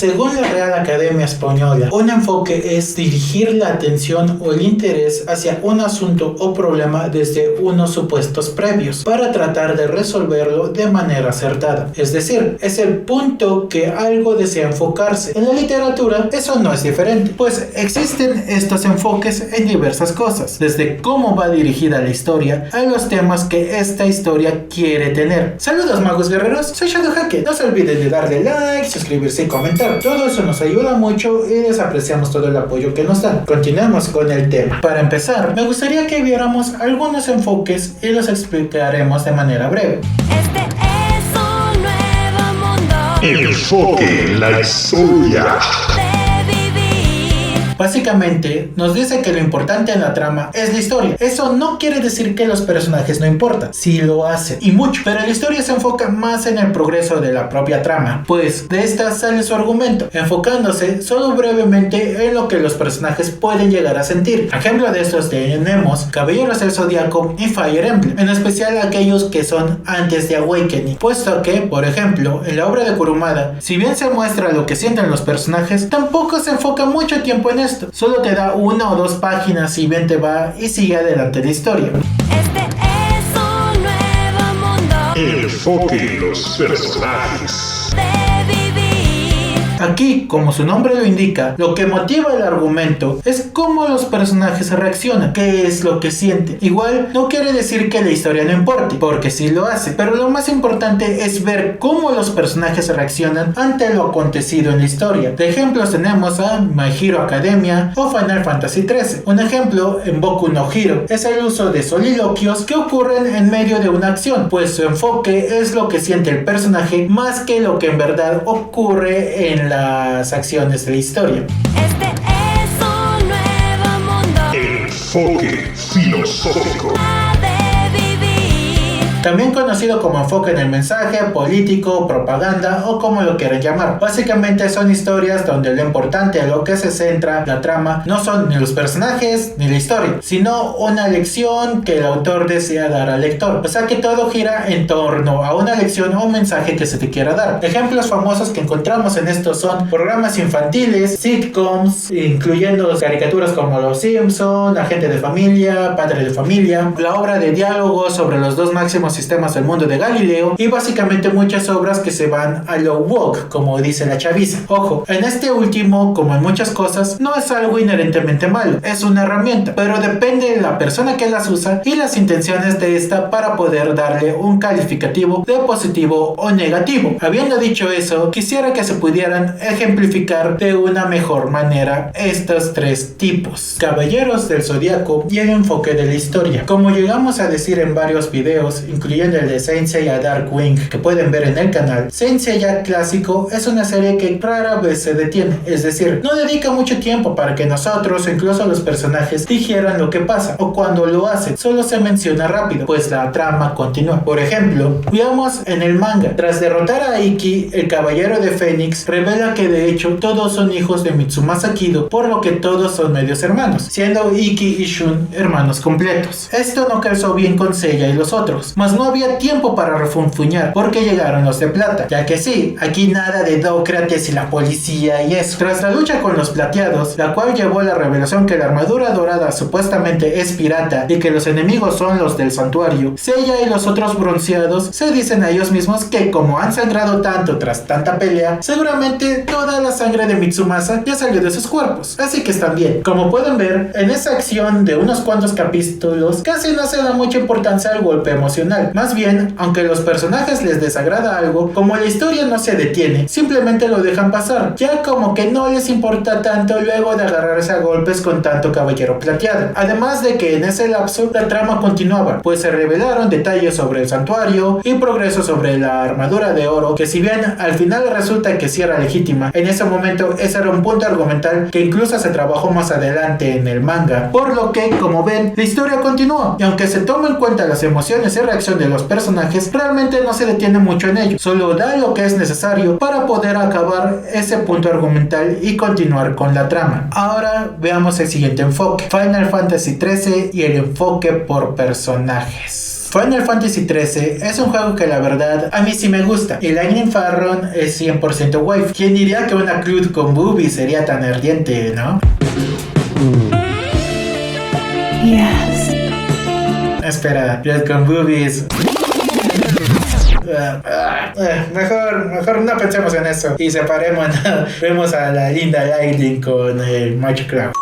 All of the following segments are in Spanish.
Según la Real Academia Española, un enfoque es dirigir la atención o el interés hacia un asunto o problema desde unos supuestos previos para tratar de resolverlo de manera acertada. Es decir, es el punto que algo desea enfocarse. En la literatura eso no es diferente, pues existen estos enfoques en diversas cosas, desde cómo va dirigida la historia a los temas que esta historia quiere tener. Saludos magos guerreros, soy Shadowhake. No se olviden de darle like, suscribirse y comentar. Todo eso nos ayuda mucho y les apreciamos todo el apoyo que nos dan. Continuemos con el tema. Para empezar, me gustaría que viéramos algunos enfoques y los explicaremos de manera breve. Este es un nuevo mundo. Enfoque la historia. Básicamente, nos dice que lo importante en la trama es la historia. Eso no quiere decir que los personajes no importan, sí lo hacen, y mucho, pero la historia se enfoca más en el progreso de la propia trama, pues de esta sale su argumento, enfocándose solo brevemente en lo que los personajes pueden llegar a sentir. Ejemplo de estos tenemos Caballeros del Zodiaco y Fire Emblem, en especial aquellos que son antes de Awakening, puesto que, por ejemplo, en la obra de Kurumada, si bien se muestra lo que sienten los personajes, tampoco se enfoca mucho tiempo en esto. Solo te da 1 o 2 páginas y bien te va y sigue adelante la historia. Este es un nuevo mundo. Enfoque los personajes. Aquí, como su nombre lo indica, lo que motiva el argumento es cómo los personajes reaccionan, qué es lo que sienten. Igual no quiere decir que la historia no importe, porque sí lo hace, pero lo más importante es ver cómo los personajes reaccionan ante lo acontecido en la historia. De ejemplos tenemos a My Hero Academia o Final Fantasy XIII. Un ejemplo en Boku no Hero es el uso de soliloquios que ocurren en medio de una acción, pues su enfoque es lo que siente el personaje más que lo que en verdad ocurre en las acciones de la historia. Este es un nuevo mundo. Enfoque filosófico. También conocido como enfoque en el mensaje, político, propaganda o como lo quieran llamar. Básicamente son historias donde lo importante a lo que se centra la trama no son ni los personajes ni la historia, sino una lección que el autor desea dar al lector. O sea que todo gira en torno a una lección o un mensaje que se te quiera dar. Ejemplos famosos que encontramos en estos son programas infantiles, sitcoms, incluyendo caricaturas como Los Simpson, Agente de Familia, Padre de Familia, la obra de diálogo sobre los dos máximos sistemas del mundo de Galileo y básicamente muchas obras que se van a lo woke, como dice la chaviza. Ojo, en este último, como en muchas cosas, no es algo inherentemente malo, es una herramienta, pero depende de la persona que las usa y las intenciones de esta para poder darle un calificativo de positivo o negativo. Habiendo dicho eso, quisiera que se pudieran ejemplificar de una mejor manera estos 3 tipos: Caballeros del Zodiaco y el enfoque de la historia. Como llegamos a decir en varios videos, incluyendo el de Saint Seiya Darkwing que pueden ver en el canal, Saint Seiya clásico es una serie que rara vez se detiene, es decir, no dedica mucho tiempo para que nosotros o incluso los personajes digieran lo que pasa, o cuando lo hacen, solo se menciona rápido, pues la trama continúa. Por ejemplo, veamos en el manga, tras derrotar a Ikki, el caballero de Fénix revela que de hecho todos son hijos de Mitsumasa Kido, por lo que todos son medios hermanos, siendo Ikki y Shun hermanos completos. Esto no calzó bien con Seiya y los otros, mas no había tiempo para refunfuñar porque llegaron los de plata, ya que sí, aquí nada de Dócrates y la policía y eso. Tras la lucha con los plateados, la cual llevó a la revelación que la armadura dorada supuestamente es pirata y que los enemigos son los del santuario, Seiya y los otros bronceados se dicen a ellos mismos que como han sangrado tanto tras tanta pelea, seguramente toda la sangre de Mitsumasa ya salió de sus cuerpos, así que están bien. Como pueden ver, en esa acción de unos cuantos capítulos casi no se da mucha importancia al golpe emocional. Más bien, aunque a los personajes les desagrada algo, como la historia no se detiene, simplemente lo dejan pasar, ya como que no les importa tanto luego de agarrarse a golpes con tanto caballero plateado. Además de que en ese lapso la trama continuaba, pues se revelaron detalles sobre el santuario y progreso sobre la armadura de oro, que si bien al final resulta que sí era legítima, en ese momento ese era un punto argumental que incluso se trabajó más adelante en el manga, por lo que, como ven, la historia continúa, y aunque se toma en cuenta las emociones y reacción de los personajes, realmente no se detiene mucho en ello, solo da lo que es necesario para poder acabar ese punto argumental y continuar con la trama. Ahora veamos el siguiente enfoque: Final Fantasy XIII y el enfoque por personajes. Final Fantasy XIII es un juego que la verdad a mí sí me gusta, y Lightning Farron es 100% wife. ¿Quién diría que una Cloud con boobies sería tan ardiente, no? Yes. Espera, Cloud con boobies. Mejor no pensemos en eso y separemos. Vemos a la linda Lightning con el Magic Cloud.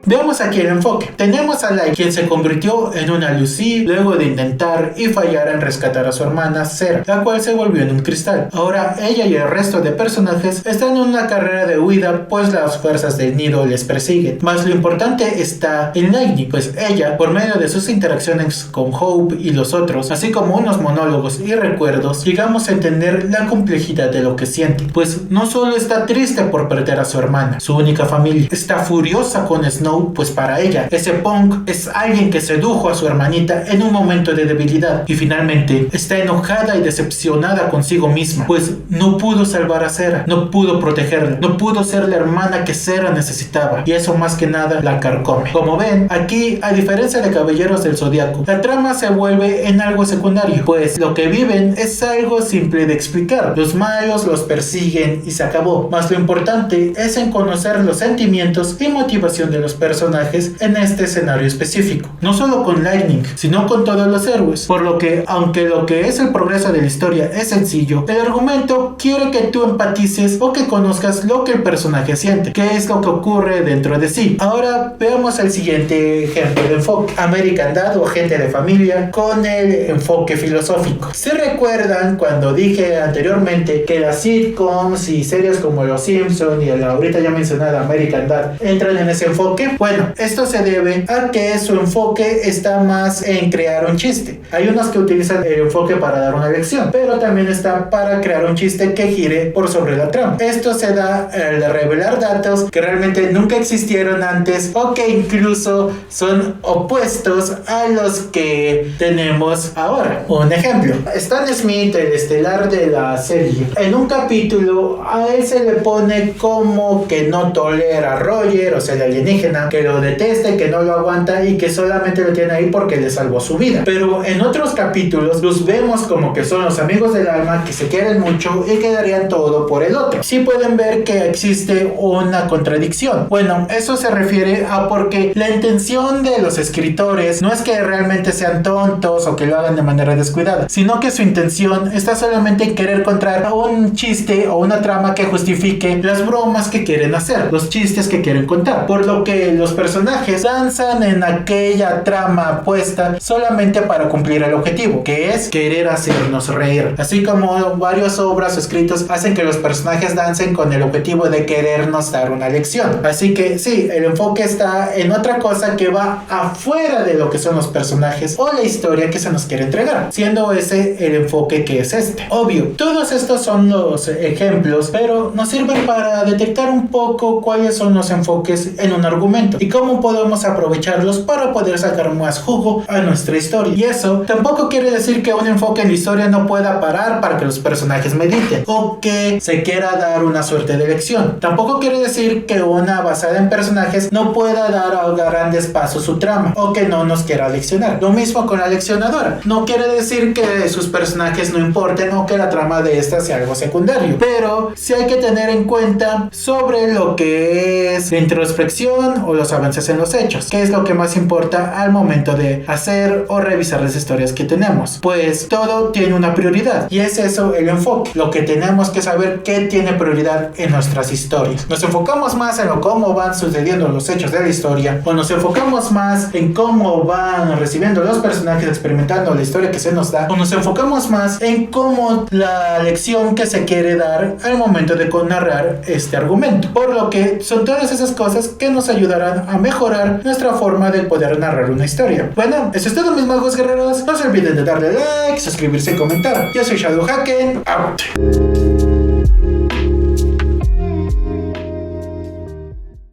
Veamos aquí el enfoque. Tenemos a Light, quien se convirtió en una Lucy luego de intentar y fallar en rescatar a su hermana Sera, la cual se volvió en un cristal. Ahora ella y el resto de personajes están en una carrera de huida, pues las fuerzas del nido les persiguen. Más lo importante está en Lightning, pues ella, por medio de sus interacciones con Hope y los otros, así como unos monólogos y recuerdos, llegamos a entender la complejidad de lo que siente. Pues no solo está triste por perder a su hermana, su única familia, está furiosa con Snow, pues para ella ese punk es alguien que sedujo a su hermanita en un momento de debilidad, y finalmente está enojada y decepcionada consigo misma, pues no pudo salvar a Sera, no pudo protegerla, no pudo ser la hermana que Sera necesitaba, y eso más que nada la carcome. Como ven, aquí, a diferencia de Caballeros del Zodiaco, la trama se vuelve en algo secundario, pues lo que viven es algo simple de explicar. Los malos los persiguen y se acabó, más lo importante es en conocer los sentimientos y motivación de los personajes en este escenario específico, no solo con Lightning, sino con todos los héroes, por lo que, aunque lo que es el progreso de la historia es sencillo, el argumento quiere que tú empatices o que conozcas lo que el personaje siente, qué es lo que ocurre dentro de sí. Ahora veamos el siguiente ejemplo de enfoque: American Dad o Gente de Familia, con el enfoque filosófico. ¿Se recuerdan cuando dije anteriormente que las sitcoms y series como Los Simpson y la ahorita ya mencionada American Dad entran en ese enfoque? Bueno, esto se debe a que su enfoque está más en crear un chiste. Hay unos que utilizan el enfoque para dar una lección, pero también está para crear un chiste que gire por sobre la trama. Esto se da al revelar datos que realmente nunca existieron antes o que incluso son opuestos a los que tenemos ahora. Un ejemplo: Stan Smith, el estelar de la serie, en un capítulo a él se le pone como que no tolera a Roger, o sea el alienígena, que lo deteste, que no lo aguanta y que solamente lo tiene ahí porque le salvó su vida. Pero en otros capítulos los vemos como que son los amigos del alma, que se quieren mucho y que darían todo por el otro. Sí pueden ver que existe una contradicción. Bueno, eso se refiere a porque la intención de los escritores no es que realmente sean tontos o que lo hagan de manera descuidada, sino que su intención está solamente en querer encontrar un chiste o una trama que justifique las bromas que quieren hacer, los chistes que quieren contar, por lo que los personajes danzan en aquella trama puesta solamente para cumplir el objetivo, que es querer hacernos reír, así como varias obras o escritos hacen que los personajes dancen con el objetivo de querernos dar una lección. Así que sí, el enfoque está en otra cosa que va afuera de lo que son los personajes o la historia que se nos quiere entregar, siendo ese el enfoque que es este. Obvio, todos estos son los ejemplos, pero nos sirven para detectar un poco cuáles son los enfoques en un argumento y cómo podemos aprovecharlos para poder sacar más jugo a nuestra historia. Y eso tampoco quiere decir que un enfoque en la historia no pueda parar para que los personajes mediten o que se quiera dar una suerte de lección. Tampoco quiere decir que una basada en personajes no pueda dar a grandes pasos su trama o que no nos quiera leccionar. Lo mismo con la leccionadora. No quiere decir que sus personajes no importen o que la trama de esta sea algo secundario, pero sí hay que tener en cuenta sobre lo que es la introspección o los avances en los hechos, que es lo que más importa al momento de hacer o revisar las historias que tenemos, pues todo tiene una prioridad y es eso el enfoque. Lo que tenemos que saber qué tiene prioridad en nuestras historias. Nos enfocamos más en cómo van sucediendo los hechos de la historia, o nos enfocamos más en cómo van recibiendo los personajes, experimentando la historia que se nos da, o nos enfocamos más en cómo la lección que se quiere dar al momento de narrar este argumento. Por lo que son todas esas cosas que nos ayudarán a mejorar nuestra forma de poder narrar una historia. Bueno, eso es todo, mis magos guerreros. No se olviden de darle like, suscribirse y comentar. Yo soy Shadowhaken. Out.